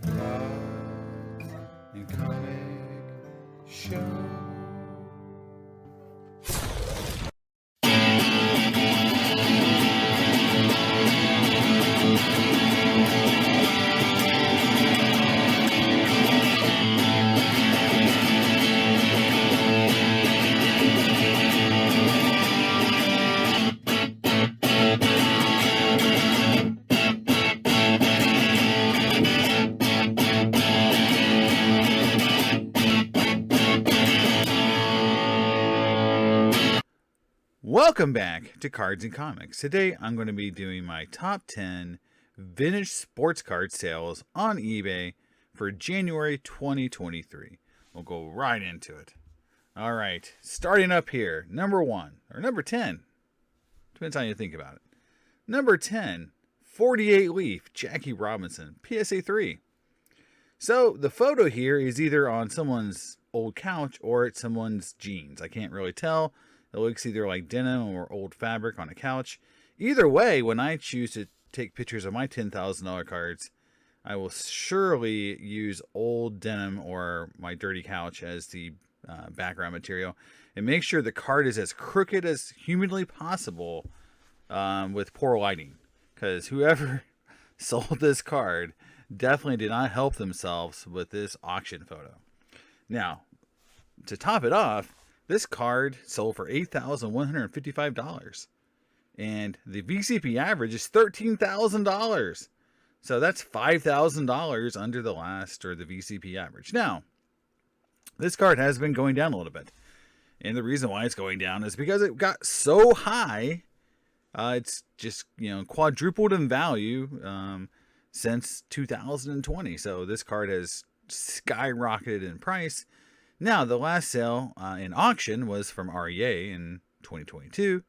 Cards and Comic Show. Welcome back to Cards and Comics. Today I'm going to be doing my top 10 vintage sports card sales on eBay for January 2023. We'll go right into it. All right, starting up here, number 1 or number 10. Depends how you think about it. Number 10, 48 Leaf Jackie Robinson, PSA 3. So the photo here is either on someone's old couch or it's someone's jeans. I can't really tell. It looks either like denim or old fabric on a couch. Either way, when I choose to take pictures of my $10,000 cards, I will surely use old denim or my dirty couch as the background material, and make sure the card is as crooked as humanly possible with poor lighting. Because whoever sold this card definitely did not help themselves with this auction photo. Now, to top it off, this card sold for $8,155, and the VCP average is $13,000. So that's $5,000 under the last or the VCP average. Now, this card has been going down a little bit, and the reason why it's going down is because it got so high. It's just quadrupled in value since 2020. So this card has skyrocketed in price. Now, the last sale in auction was from REA in 2022,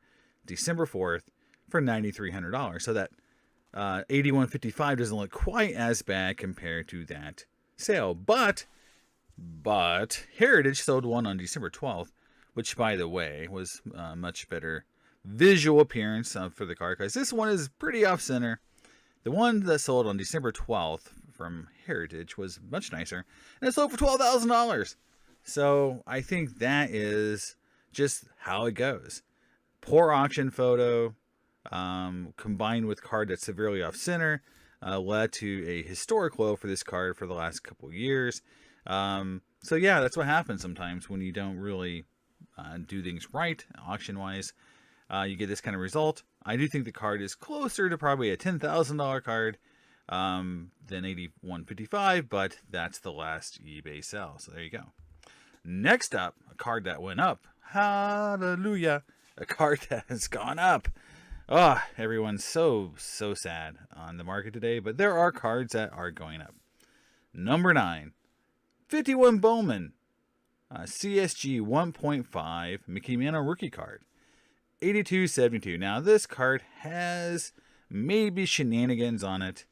December 4th, for $9,300. So that $8,155 doesn't look quite as bad compared to that sale. But Heritage sold one on December 12th, which, by the way, was a much better visual appearance for the card, because this one is pretty off-center. The one that sold on December 12th from Heritage was much nicer, and it sold for $12,000. So I think that is just how it goes. Poor auction photo combined with card that's severely off center led to a historic low for this card for the last couple of years. So yeah, that's what happens sometimes when you don't really do things right auction wise. You get this kind of result. I do think the card is closer to probably a $10,000 card than $8,155, but that's the last eBay sale. So there you go. Next up, a card that went up. Hallelujah. A card that has gone up. Oh, everyone's so sad on the market today, but there are cards that are going up. Number 9, 51 Bowman, CSG 1.5 Mickey Mantle rookie card, $82.72. Now, this card has maybe shenanigans on it.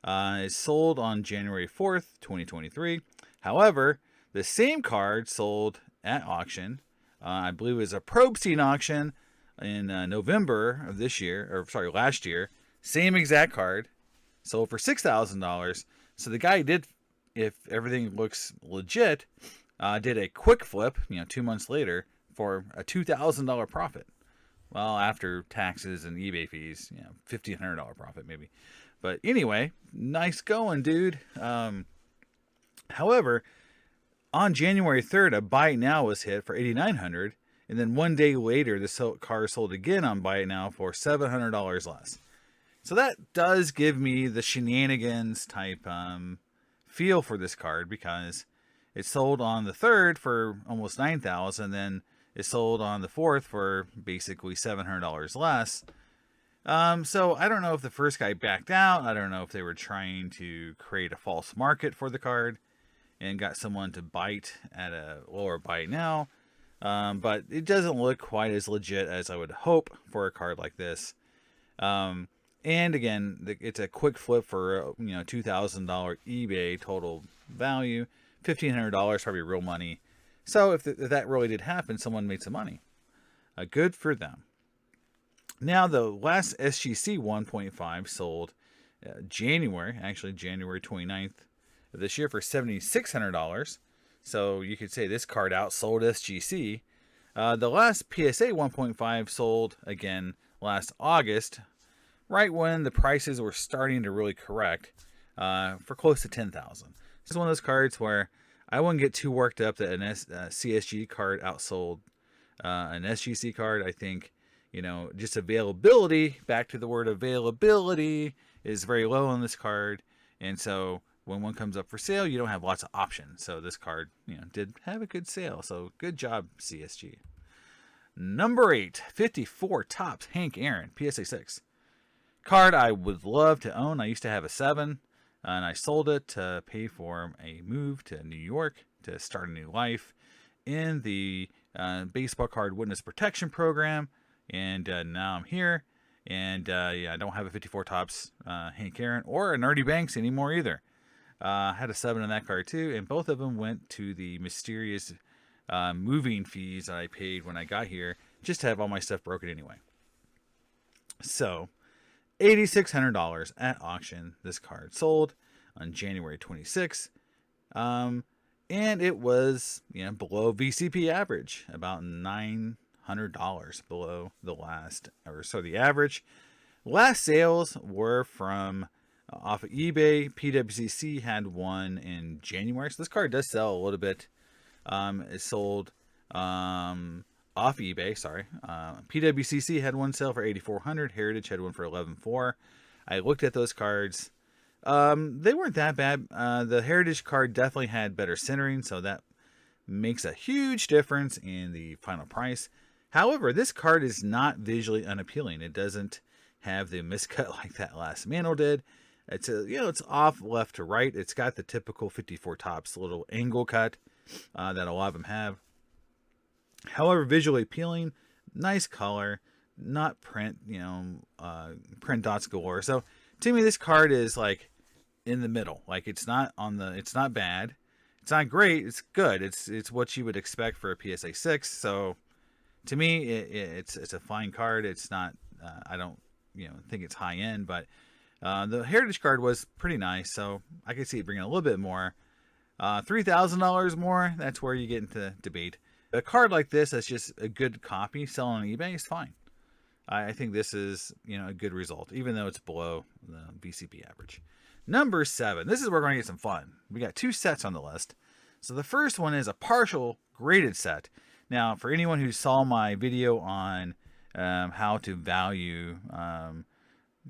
It's sold on January 4th, 2023. However, the same card sold at auction, I believe it was a probe scene auction in November of last year. Same exact card, sold for $6,000. So the guy did, if everything looks legit, did a quick flip, 2 months later for a $2,000 profit. Well, after taxes and eBay fees, $1,500 profit maybe. But anyway, nice going, dude. However, on January 3rd, a buy it now was hit for $8,900, and then 1 day later, the car sold again on buy it now for $700 less. So that does give me the shenanigans type feel for this card, because it sold on the 3rd for almost $9,000, then it sold on the 4th for basically $700 less. So I don't know if the first guy backed out. I don't know if they were trying to create a false market for the card and got someone to bite at a lower bite now. But it doesn't look quite as legit as I would hope for a card like this. And again, it's a quick flip for $2,000 eBay total value, $1,500 probably real money. So if that really did happen, someone made some money. Good for them. Now the last SGC 1.5 sold January 29th this year for $7,600. So you could say this card outsold SGC. The last PSA 1.5 sold again last August, right when the prices were starting to really correct, for close to $10,000. This is one of those cards where I wouldn't get too worked up that an CSG card outsold an SGC card. I think, just availability, back to the word availability, is very low on this card. And so when one comes up for sale, you don't have lots of options. So this card, did have a good sale. So good job, CSG. Number 8, 54 Topps Hank Aaron, PSA 6. Card I would love to own. I used to have a 7, and I sold it to pay for a move to New York to start a new life in the baseball card witness protection program. And now I'm here. And I don't have a 54 Topps Hank Aaron or an Ernie Banks anymore either. I had a 7 on that card too, and both of them went to the mysterious moving fees that I paid when I got here, just to have all my stuff broken anyway. So, $8,600 at auction. This card sold on January 26th, and it was below VCP average, about $900 below the average. Last sales were from off of eBay. PWCC had one in January, so this card does sell a little bit. It sold off eBay. Sorry, PWCC had one sale for $8,400. Heritage had one for $11,400. I looked at those cards. They weren't that bad. The Heritage card definitely had better centering, so that makes a huge difference in the final price. However, this card is not visually unappealing. It doesn't have the miscut like that last Mantle did. It's it's off left to right. It's got the typical 54 Topps little angle cut that a lot of them have. However, visually appealing, nice color, not print, print dots galore. So to me, this card is like in the middle. Like it's not bad. It's not great. It's good. It's what you would expect for a PSA 6. So to me, it's a fine card. It's not, I don't, think it's high end, but the Heritage card was pretty nice. So I could see it bringing a little bit more. $3,000 more, that's where you get into debate. A card like this that's just a good copy selling on eBay is fine. I think this is a good result, even though it's below the VCP average. Number 7. This is where we're going to get some fun. We got 2 sets on the list. So the first one is a partial graded set. Now, for anyone who saw my video on how to value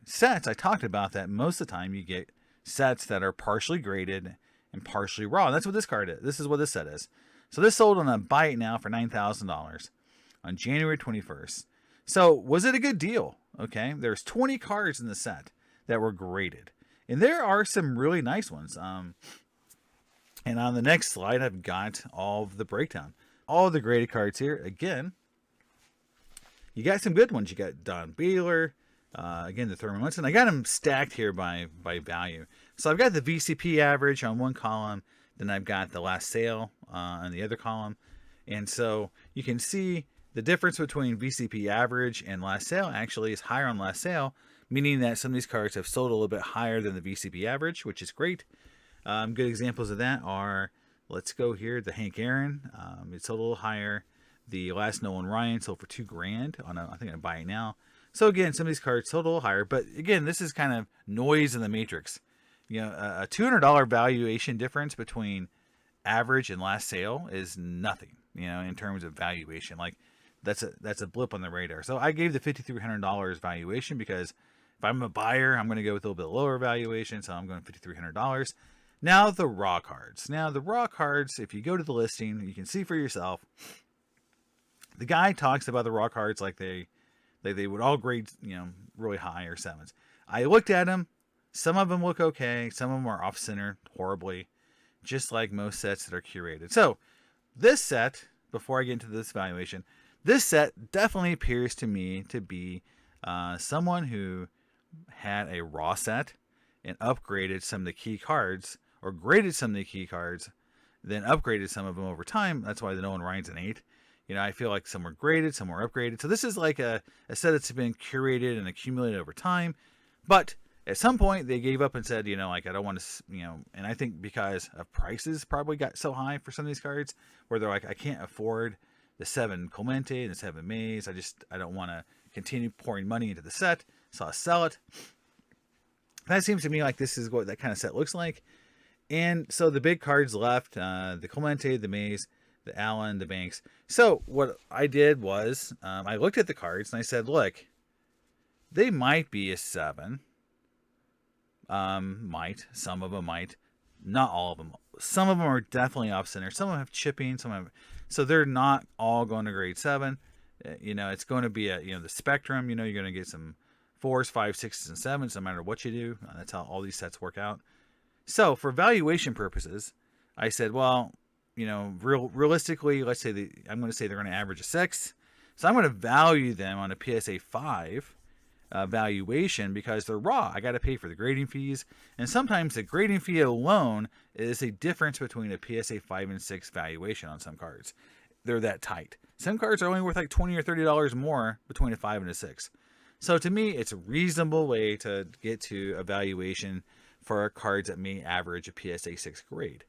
sets, I talked about that most of the time you get sets that are partially graded and partially raw. And that's what this card is. This is what this set is. So this sold on a Buy It Now for $9,000 on January 21st. So was it a good deal? Okay, there's 20 cards in the set that were graded, and there are some really nice ones. And on the next slide, I've got all of the breakdown, all of the graded cards here. Again, you got some good ones. You got Don Baylor, again the Thurman Munson. I got them stacked here by value. So I've got the VCP average on one column, then I've got the last sale on the other column, and so you can see the difference between VCP average and last sale actually is higher on last sale, meaning that some of these cards have sold a little bit higher than the VCP average, which is great. Good examples of that are, let's go here, the Hank Aaron. It sold a little higher. The last Nolan Ryan sold for $2,000 on I think I Buy It Now. So again, some of these cards sold a little higher, but again, this is kind of noise in the matrix. A $200 valuation difference between average and last sale is nothing, in terms of valuation. Like that's a blip on the radar. So I gave the $5,300 valuation because if I'm a buyer, I'm going to go with a little bit lower valuation. So I'm going $5,300. Now the raw cards. If you go to the listing, you can see for yourself. The guy talks about the raw cards like they would all grade, really high or 7s. I looked at them. Some of them look okay. Some of them are off center horribly, just like most sets that are curated. So this set, before I get into this valuation, this set definitely appears to me to be someone who had a raw set and upgraded some of the key cards, or graded some of the key cards, then upgraded some of them over time. That's why the Nolan Ryan's an 8. I feel like some were graded, some were upgraded. So this is like a set that's been curated and accumulated over time. But At some point, they gave up and said, you know, like, I don't want to, you know, and I think because of prices probably got so high for some of these cards where they're like, I can't afford the 7 Clemente and the 7 Mays. I don't want to continue pouring money into the set, so I'll sell it. That seems to me like this is what that kind of set looks like. And so the big cards left, the Clemente, the Mays, the Allen, the Banks. So what I did was I looked at the cards and I said, look, they might be a 7. Might. Some of them might. Not all of them. Some of them are definitely off center. Some of them have chipping. Some have, so they're not all going to grade 7. You know, it's going to be a, you know, the spectrum. You know, you're going to get some 4s, 5s, 6s, and 7s no matter what you do. That's how all these sets work out. So for valuation purposes, I said, well, you know, realistically, let's say I'm going to say they're going to average a 6. So I'm going to value them on a PSA 5 valuation because they're raw. I got to pay for the grading fees, and sometimes the grading fee alone is a difference between a PSA 5 and 6 valuation on some cards. They're that tight. Some cards are only worth like $20 or $30 more between a 5 and a 6. So to me, it's a reasonable way to get to a valuation for cards that may average a PSA 6 grade.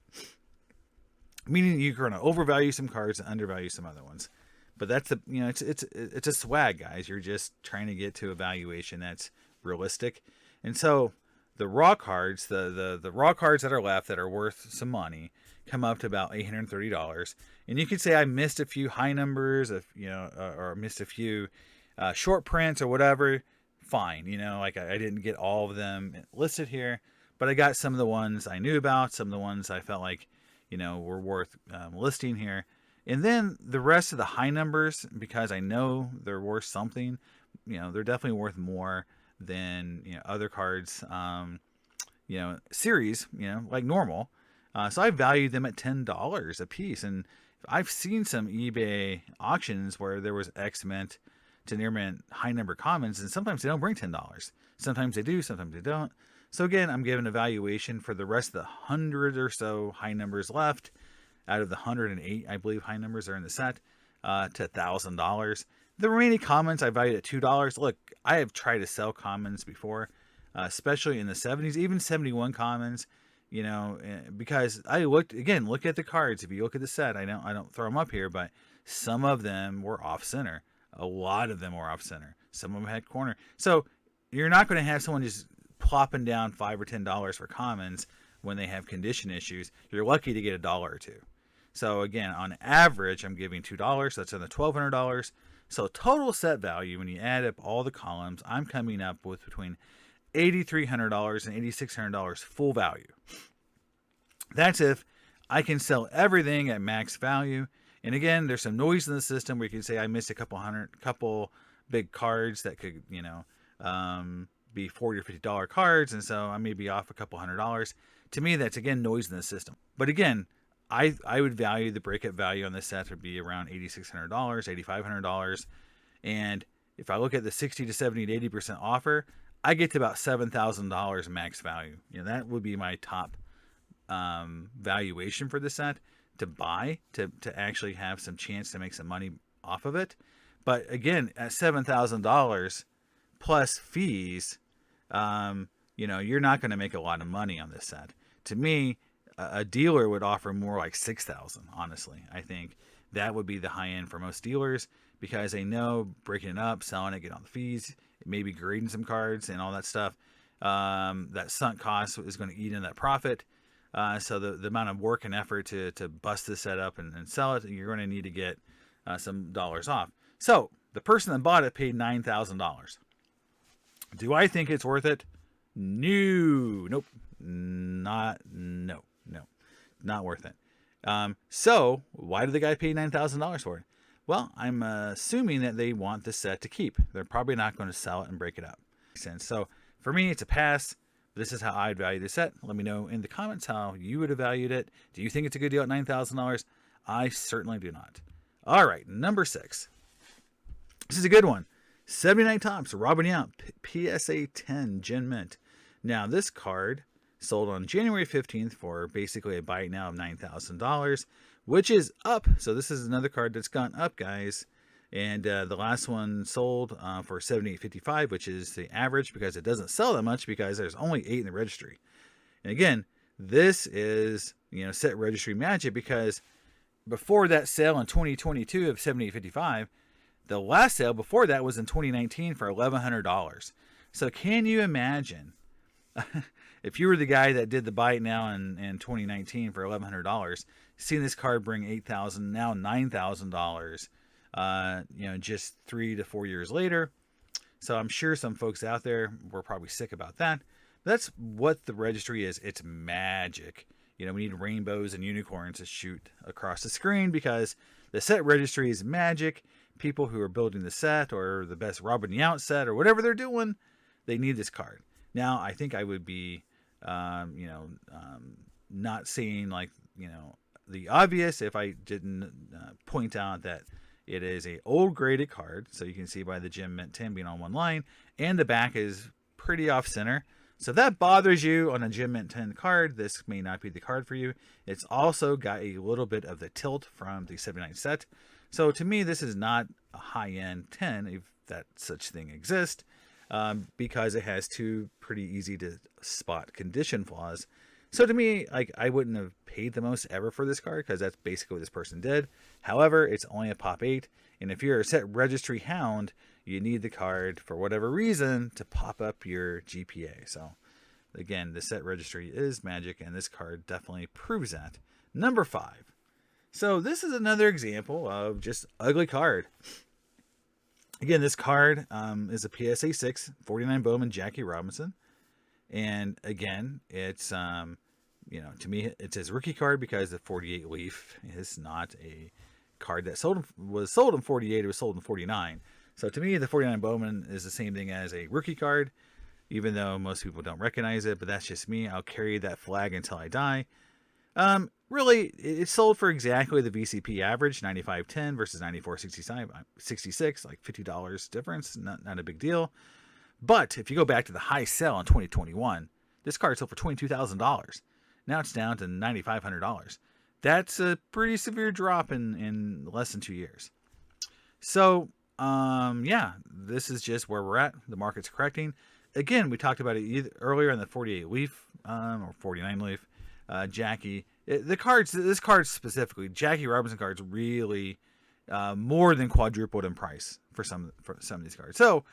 Meaning you're going to overvalue some cards and undervalue some other ones. But that's the, you know, it's a swag, guys. You're just trying to get to a valuation that's realistic. And so the raw cards, the raw cards that are left that are worth some money come up to about $830. And you could say I missed a few high numbers, or missed a few short prints or whatever. Fine, you know, like I didn't get all of them listed here, but I got some of the ones I knew about, some of the ones I felt like, you know, were worth listing here. And then the rest of the high numbers, because I know they're worth something, you know, they're definitely worth more than, you know, other cards, you know, series, you know, like normal. So I valued them at $10 a piece. And I've seen some eBay auctions where there was X-Mint to near mint high number commons, and sometimes they don't bring $10. Sometimes they do, sometimes they don't. So again, I'm giving a valuation for the rest of the 100 or so high numbers left. Out of the 108, I believe, high numbers are in the set, to $1,000. The remaining commons I valued at $2. Look, I have tried to sell commons before, especially in the 70s, even 71 commons, you know, because I look at the cards. If you look at the set, I don't throw them up here, but some of them were off center. A lot of them were off center. Some of them had corner. So you're not going to have someone just plopping down $5 or $10 for commons when they have condition issues. You're lucky to get $1 or $2. So again, on average, I'm giving $2. So that's another $1,200. So total set value, when you add up all the columns, I'm coming up with between $8,300 and $8,600 full value. That's if I can sell everything at max value. And again, there's some noise in the system where you can say I missed a couple big cards that could, you know, be $40 or $50 cards, and so I may be off a couple $100. To me, that's again noise in the system. But again, I would value the breakup value on this set would be around $8,600, $8,500, and if I look at the 60 to 70 to 80% offer, I get to about $7,000 max value. You know, that would be my top valuation for the set to buy to actually have some chance to make some money off of it. But again, at $7,000 plus fees, you know, you're not going to make a lot of money on this set. To me, a dealer would offer more like $6,000. Honestly, I think that would be the high end for most dealers because they know breaking it up, selling it, getting all the fees, maybe grading some cards and all that stuff. That sunk cost is going to eat in that profit. So the amount of work and effort to bust this set up and sell it, you're going to need to get some dollars off. So the person that bought it paid $9,000. Do I think it's worth it? No. Nope. Not worth it. So why did the guy pay $9,000 for it? Well, I'm assuming that they want the set to keep. They're probably not going to sell it and break it up. Makes sense. So for me, it's a pass. This is how I'd value the set. Let me know in the comments how you would have valued it. Do you think it's a good deal at $9,000? I certainly do not. All right, number 6. This is a good one. 79 Topps, Robin Yount, PSA 10 Gen Mint. Now, this card sold on January 15th for basically a buy now of $9,000, which is up. So this is another card that's gone up, guys. And the last one sold for $78.55, which is the average because it doesn't sell that much because there's only 8 in the registry. And again, this is set registry magic because before that sale in 2022 of $78.55, the last sale before that was in 2019 for $1,100. So can you imagine if you were the guy that did the buy it now in 2019 for $1,100, seeing this card bring $8,000, now $9,000, just 3 to 4 years later. So I'm sure some folks out there were probably sick about that. That's what the registry is. It's magic. We need rainbows and unicorns to shoot across the screen because the set registry is magic. People who are building the set or the best Robin Yount set or whatever they're doing, they need this card. Now, I think I would be, not saying the obvious if I didn't point out that it is a old graded card. So you can see by the Gem Mint 10 being on one line, and the back is pretty off center. So if that bothers you on a Gem Mint 10 card, this may not be the card for you. It's also got a little bit of the tilt from the 79 set. So to me, this is not a high-end 10, if that such thing exists, because it has 2 pretty easy to spot condition flaws. So to me, I wouldn't have paid the most ever for this card because that's basically what this person did. However, it's only a pop 8, and if you're a set registry hound, you need the card for whatever reason to pop up your GPA. So again, the set registry is magic, and this card definitely proves that. Number 5. So this is another example of just ugly card. Again, this card is a PSA 6, 49 Bowman Jackie Robinson. And again, it's, to me, it's his rookie card because the 48 leaf is not a card that was sold in 48. It was sold in 49. So to me, the 49 Bowman is the same thing as a rookie card, even though most people don't recognize it. But that's just me. I'll carry that flag until I die. Really, it's sold for exactly the VCP average, $95.10 versus $94.66, like $50 difference, not a big deal. But if you go back to the high sale in 2021, this card sold for $22,000. Now it's down to $9,500. That's a pretty severe drop in less than 2 years. So, this is just where we're at. The market's correcting. Again, we talked about it earlier in the 48 leaf or 49 leaf. Jackie, this card specifically, Jackie Robinson cards really more than quadrupled in price for some of these cards. So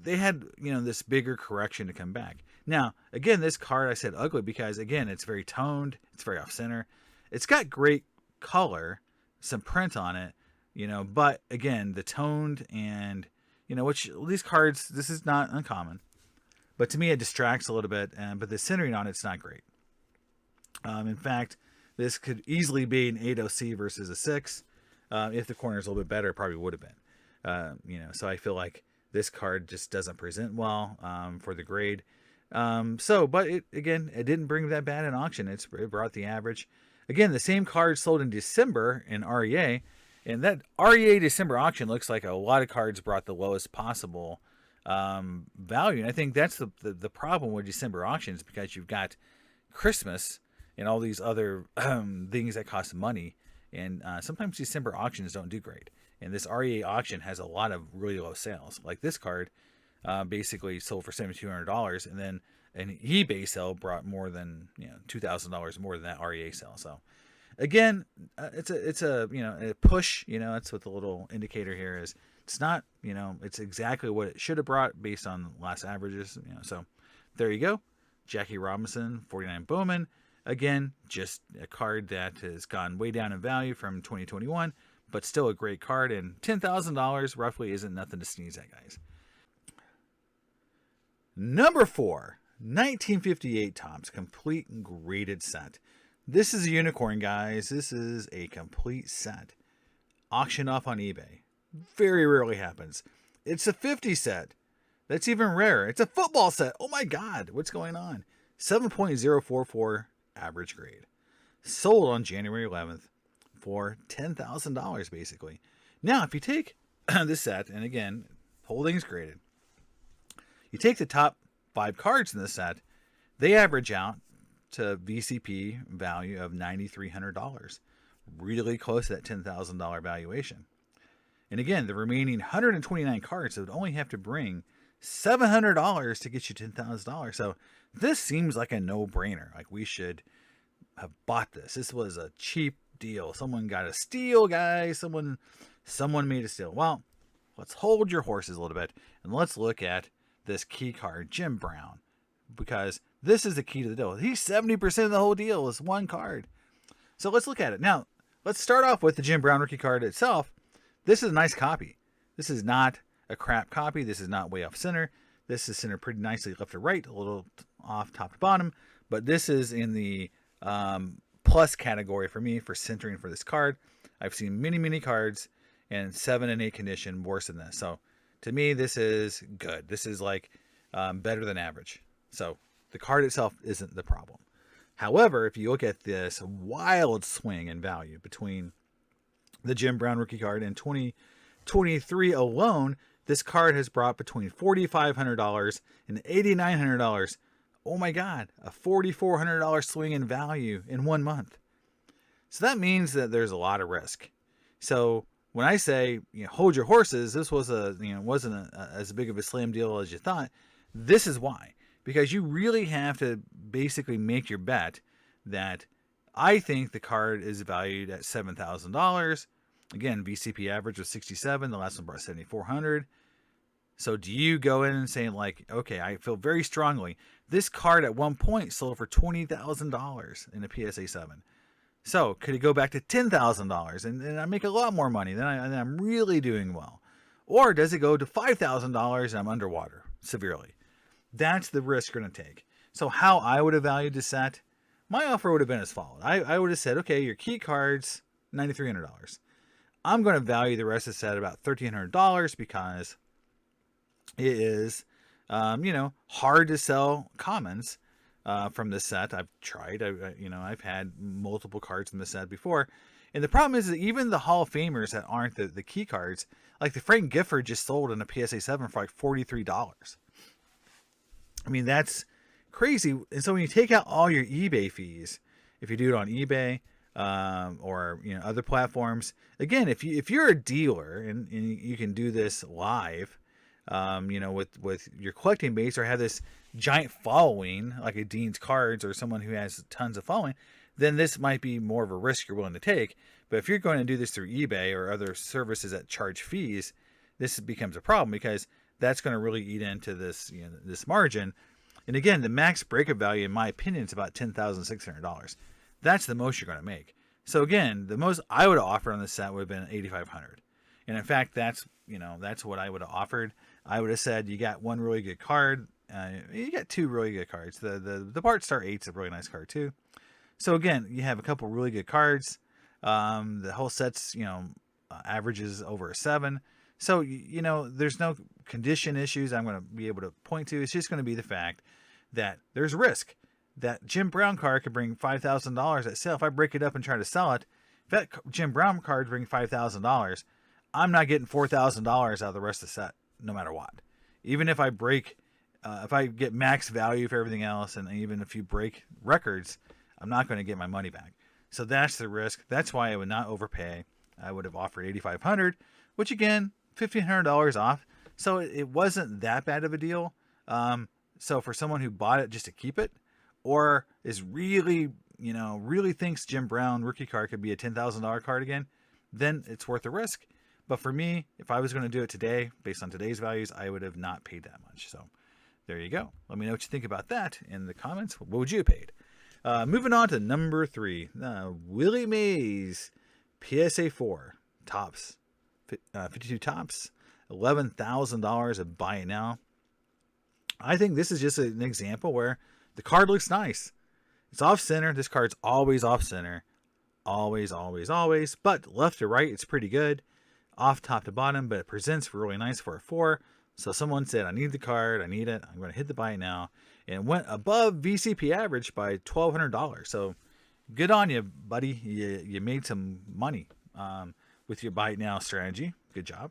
they had this bigger correction to come back. Now again, this card I said ugly because again it's very toned, it's very off center, it's got great color, some print on it, but again the toned and which these cards, this is not uncommon, but to me it distracts a little bit, but the centering on it's not great. In fact, this could easily be an 8OC versus a 6. If the corner is a little bit better, it probably would have been. So I feel like this card just doesn't present well for the grade. But it didn't bring that bad in auction. It brought the average. Again, the same card sold in December in REA, and that REA December auction looks like a lot of cards brought the lowest possible value. And I think that's the problem with December auctions, because you've got Christmas and all these other things that cost money. And sometimes December auctions don't do great. And this REA auction has a lot of really low sales. Like this card basically sold for $7,200. And then an eBay sale brought more than $2,000 more than that REA sale. So again, it's a push. That's what the little indicator here is. It's not, it's exactly what it should have brought based on last averages. So there you go. Jackie Robinson, 49 Bowman. Again, just a card that has gone way down in value from 2021, but still a great card. And $10,000 roughly isn't nothing to sneeze at, guys. Number 4, 1958 Topps complete and graded set. This is a unicorn, guys. This is a complete set. Auctioned off on eBay. Very rarely happens. It's a 50 set. That's even rarer. It's a football set. Oh my God, what's going on? 7.044 average grade. Sold on January 11th for $10,000 basically. Now, if you take this set, and again, whole thing's graded, you take the top 5 cards in this set, they average out to VCP value of $9,300. Really close to that $10,000 valuation. And again, the remaining 129 cards would only have to bring $700 to get you $10,000. So this seems like a no-brainer. Like, we should have bought this. This was a cheap deal. Someone got a steal, guys. Someone made a steal. Well, let's hold your horses a little bit and let's look at this key card, Jim Brown, because this is the key to the deal. He's 70% of the whole deal is one card. So let's look at it. Now, let's start off with the Jim Brown rookie card itself. This is a nice copy. This is not a crap copy. This is not way off center. This is centered pretty nicely left to right, a little off top to bottom. But this is in the plus category for me for centering for this card. I've seen many cards in 7 and 8 condition worse than this. So to me, this is good. This is like better than average. So the card itself isn't the problem. However, if you look at this wild swing in value between the Jim Brown rookie card and 2023 alone, this card has brought between $4,500 and $8,900. Oh my God, a $4,400 swing in value in 1 month. So that means that there's a lot of risk. So when I say, hold your horses, this was wasn't as big of a slam deal as you thought. This is why, because you really have to basically make your bet that I think the card is valued at $7,000. Again, VCP average was 67. The last one brought 7,400. So do you go in and say, like, okay, I feel very strongly this card at one point sold for $20,000 in a PSA 7. So could it go back to $10,000 and I make a lot more money? Then I'm really doing well. Or does it go to $5,000 and I'm underwater severely? That's the risk you're going to take. So how I would have valued this set, my offer would have been as follows. I would have said, okay, your key cards, $9,300. I'm going to value the rest of the set at about $1,300 because it is, hard to sell commons from this set. I've tried. I've had multiple cards in the set before. And the problem is that even the Hall of Famers that aren't the key cards, like the Frank Gifford just sold in a PSA 7 for like $43. I mean, that's crazy. And so when you take out all your eBay fees, if you do it on eBay or other platforms, again, if you're a dealer and you can do this live, with your collecting base or have this giant following like a Dean's Cards or someone who has tons of following, then this might be more of a risk you're willing to take. But if you're going to do this through eBay or other services that charge fees, this becomes a problem because that's going to really eat into this, this margin. And again, the max breakup value, in my opinion, is about $10,600. That's the most you're going to make. So again, the most I would have offered on this set would have been $8,500. And in fact, that's what I would have offered. I would have said, you got one really good card. You got two really good cards. The Bart Star 8's a really nice card too. So again, you have a couple really good cards. The whole set's, averages over a 7. So, there's no condition issues I'm going to be able to point to. It's just going to be the fact that there's risk. That Jim Brown card could bring $5,000 at sale. If I break it up and try to sell it, if that Jim Brown card brings $5,000, I'm not getting $4,000 out of the rest of the set, no matter what. Even if I if I get max value for everything else, and even if you break records, I'm not going to get my money back. So that's the risk. That's why I would not overpay. I would have offered $8,500, which again, $1,500 off. So it wasn't that bad of a deal. So for someone who bought it just to keep it, or is really thinks Jim Brown rookie card could be a $10,000 card again, then it's worth the risk. But for me, if I was going to do it today, based on today's values, I would have not paid that much. So there you go. Let me know what you think about that in the comments. What would you have paid? Moving on to number 3, Willie Mays, PSA 4, tops, 52 tops, $11,000 of buy it now. I think this is just an example where the card looks nice. It's off center. This card's always off center. Always. But left to right, it's pretty good. Off top to bottom, but it presents really nice for a 4. So someone said, I need the card. I need it. I'm going to hit the buy it now. And went above VCP average by $1,200. So good on you, buddy. You made some money with your buy it now strategy. Good job.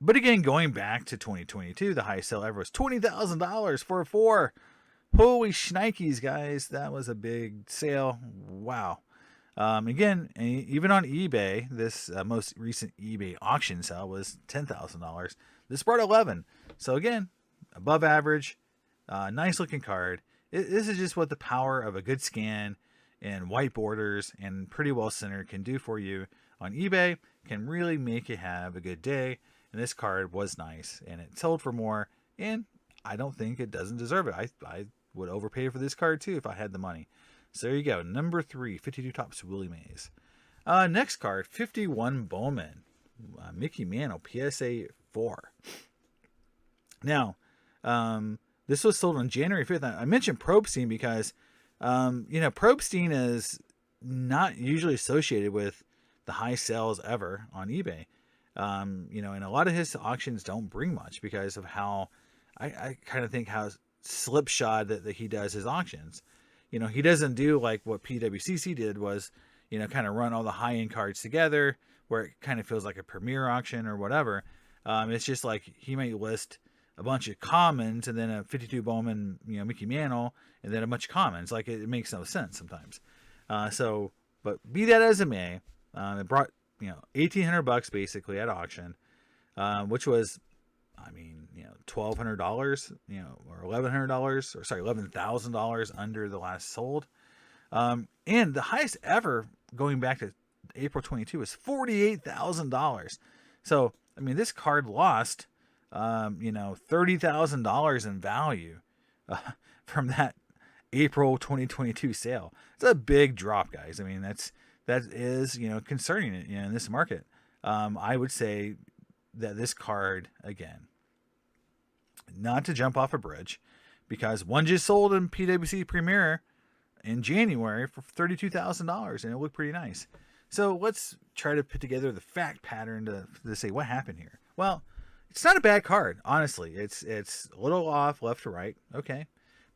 But again, going back to 2022, the highest sale ever was $20,000 for a 4. Holy shnikes, guys. That was a big sale. Wow. Again, even on eBay, this most recent eBay auction sale was $10,000. This brought 11. So again, above average, nice looking card. This is just what the power of a good scan and white borders and pretty well centered can do for you on eBay. Can really make you have a good day. And this card was nice, and it sold for more. And I don't think it doesn't deserve it. I would overpay for this card too if I had the money. So there you go. Number 3, 52 Topps Willie Mays. Next card, 51 Bowman. Mickey Mantle, PSA 4. Now, this was sold on January 5th. I mentioned Probstein because, Probstein is not usually associated with the high sales ever on eBay. And a lot of his auctions don't bring much because of how I kind of think how slipshod that he does his auctions. He doesn't do like what PWCC did was, kind of run all the high-end cards together where it kind of feels like a premier auction or whatever. It's just like he might list a bunch of commons and then a 52 Bowman, Mickey Mantle, and then a bunch of commons. Like it makes no sense sometimes. But be that as it may, it brought, $1,800 basically at auction, which was, $1,200, or $1,100, or sorry, $11,000 under the last sold. And the highest ever going back to April 22 was $48,000. So, this card lost, $30,000 in value from that April 2022 sale. It's a big drop, guys. That is, concerning, in this market. I would say that this card, again, not to jump off a bridge, because one just sold in PWC Premier in January for $32,000, and it looked pretty nice. So let's try to put together the fact pattern to say what happened here. Well, it's not a bad card, honestly. It's a little off left to right, okay,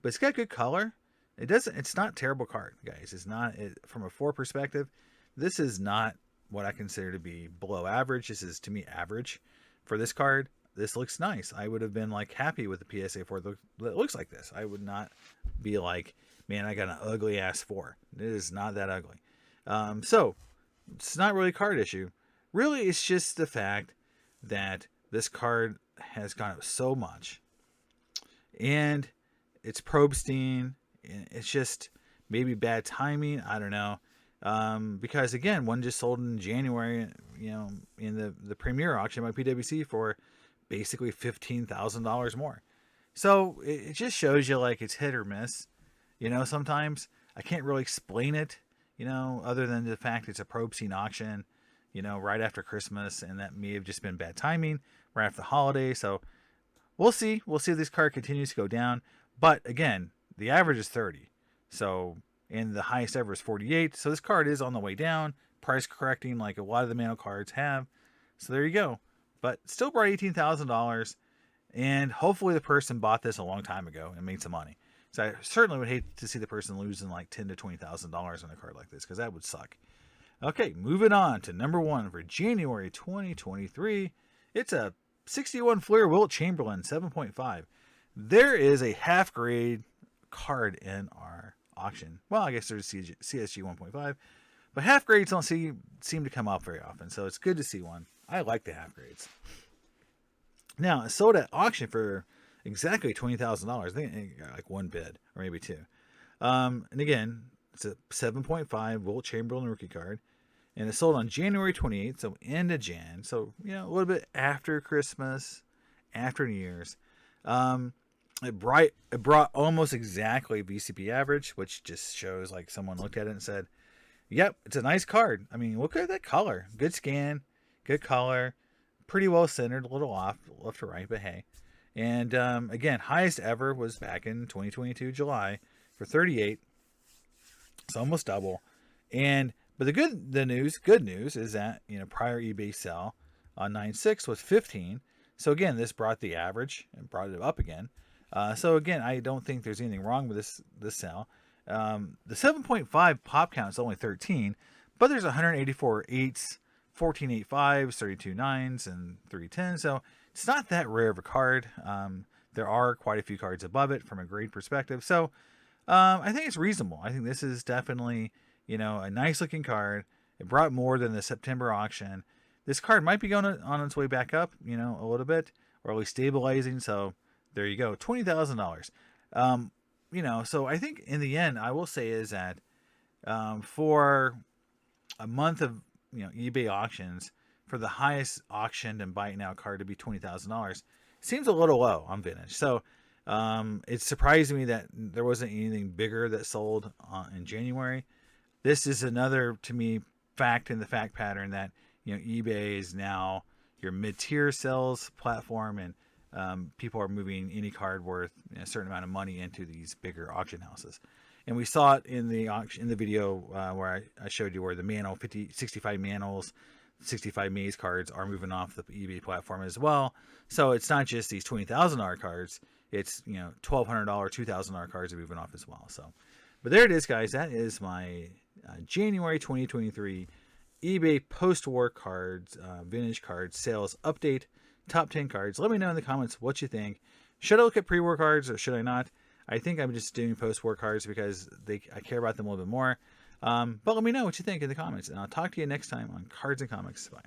but it's got good color. It's not a terrible card, guys. It's not from a 4 perspective. This is not what I consider to be below average. This is, to me, average for this card. This looks nice. I would have been happy with the PSA 4 that looks like this. I would not be like, man, I got an ugly ass 4. It is not that ugly. So it's not really a card issue. Really, it's just the fact that this card has gone up so much, and it's Probstein. It's just maybe bad timing. I don't know. Because again, one just sold in January, in the premier auction by PWC for basically $15,000 more. So it just shows you it's hit or miss. Sometimes I can't really explain it, other than the fact it's a Probstein auction, right after Christmas, and that may have just been bad timing right after the holiday. So we'll see. We'll see if this card continues to go down. But again, the average is 30. So, and the highest ever is 48. So this card is on the way down, price correcting like a lot of the Mantle cards have. So there you go. But still brought $18,000, and hopefully the person bought this a long time ago and made some money. So I certainly would hate to see the person losing $10,000 to $20,000 on a card like this, because that would suck. Okay, moving on to number 1 for January 2023. It's a 61 Fleer Wilt Chamberlain 7.5. There is a half grade card in our auction. Well, I guess there's CSG 1.5, but half grades don't seem to come up very often, so it's good to see one. I like the half grades. Now, it sold at auction for exactly $20,000. I think it got one bid, or maybe 2. And again, it's a 7.5 Wilt Chamberlain rookie card, and it sold on January 28th, so end of Jan. So, a little bit after Christmas, after New Year's. It brought almost exactly VCP average, which just shows someone looked at it and said, yep, it's a nice card. Look at that color. Good scan, good color, pretty well centered, a little off left to right, but hey. And again, highest ever was back in 2022 July for 38. It's almost double. But the good news is that prior eBay sale on 9/6 was 15. So again, this brought the average and brought it up again. So again, I don't think there's anything wrong with this sale. The 7.5 pop count is only 13, but there's 184 8s, 14 8.5s, 32 9s, and 3 10s. So it's not that rare of a card. There are quite a few cards above it from a grade perspective. So I think it's reasonable. I think this is definitely a nice looking card. It brought more than the September auction. This card might be going on its way back up, a little bit, or at least stabilizing. So there you go, $20,000. So I think in the end, I will say is that for a month of eBay auctions, for the highest auctioned and buy it now card to be $20,000 seems a little low on vintage. So it surprised me that there wasn't anything bigger that sold in January. This is another, to me, fact in the fact pattern that eBay is now your mid-tier sales platform, and people are moving any card worth a certain amount of money into these bigger auction houses. And we saw it in the auction, in the video where I showed you where the Mano 65 Manos, 65 Maze cards are moving off the eBay platform as well. So it's not just these $20,000 cards; it's $1,200, $2,000 cards are moving off as well. So, but there it is, guys. That is my January 2023 eBay post-war cards, vintage cards sales update. Top 10 cards. Let me know in the comments what you think. Should I look at pre-war cards or should I not? I think I'm just doing post-war cards because I care about them a little bit more. But let me know what you think in the comments, and I'll talk to you next time on Cards and Comics. Bye.